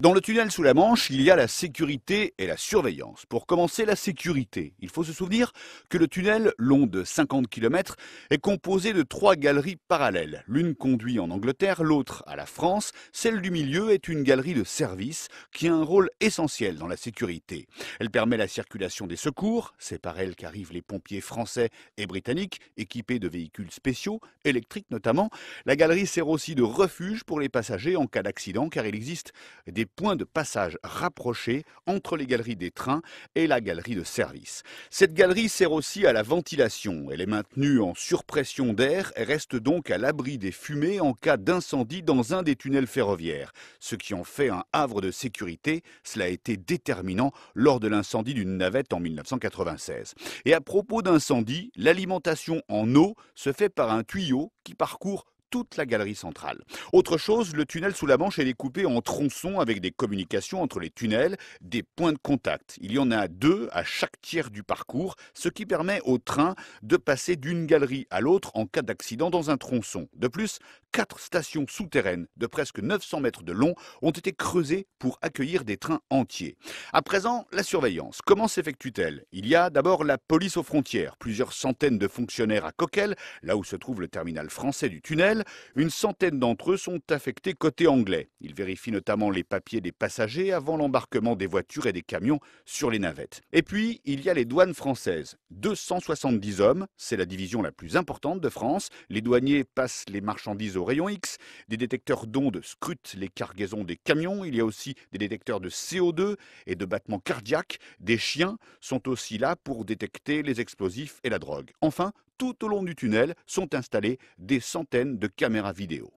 Dans le tunnel sous la Manche, il y a la sécurité et la surveillance. Pour commencer, la sécurité. Il faut se souvenir que le tunnel, long de 50 km, est composé de 3 galeries parallèles. L'une conduit en Angleterre, l'autre à la France. Celle du milieu est une galerie de service qui a un rôle essentiel dans la sécurité. Elle permet la circulation des secours. C'est par elle qu'arrivent les pompiers français et britanniques, équipés de véhicules spéciaux, électriques notamment. La galerie sert aussi de refuge pour les passagers en cas d'accident, car il existe des points de passage rapprochés entre les galeries des trains et la galerie de service. Cette galerie sert aussi à la ventilation. Elle est maintenue en surpression d'air et reste donc à l'abri des fumées en cas d'incendie dans un des tunnels ferroviaires, ce qui en fait un havre de sécurité. Cela a été déterminant lors de l'incendie d'une navette en 1996. Et à propos d'incendie, l'alimentation en eau se fait par un tuyau qui parcourt toute la galerie centrale. Autre chose, le tunnel sous la Manche est découpé en tronçons avec des communications entre les tunnels, des points de contact. Il y en a 2 à chaque tiers du parcours, ce qui permet au train de passer d'une galerie à l'autre en cas d'accident dans un tronçon. De plus, 4 stations souterraines de presque 900 mètres de long ont été creusées pour accueillir des trains entiers. À présent, la surveillance. Comment s'effectue-t-elle? Il y a d'abord la police aux frontières, plusieurs centaines de fonctionnaires à Coquelles, là où se trouve le terminal français du tunnel. Une centaine d'entre eux sont affectés côté anglais. Ils vérifient notamment les papiers des passagers avant l'embarquement des voitures et des camions sur les navettes. Et puis, il y a les douanes françaises. 270 hommes, c'est la division la plus importante de France. Les douaniers passent les marchandises au rayon X. Des détecteurs d'ondes scrutent les cargaisons des camions. Il y a aussi des détecteurs de CO2 et de battements cardiaques. Des chiens sont aussi là pour détecter les explosifs et la drogue. Enfin, tout au long du tunnel sont installées des centaines de caméras vidéo.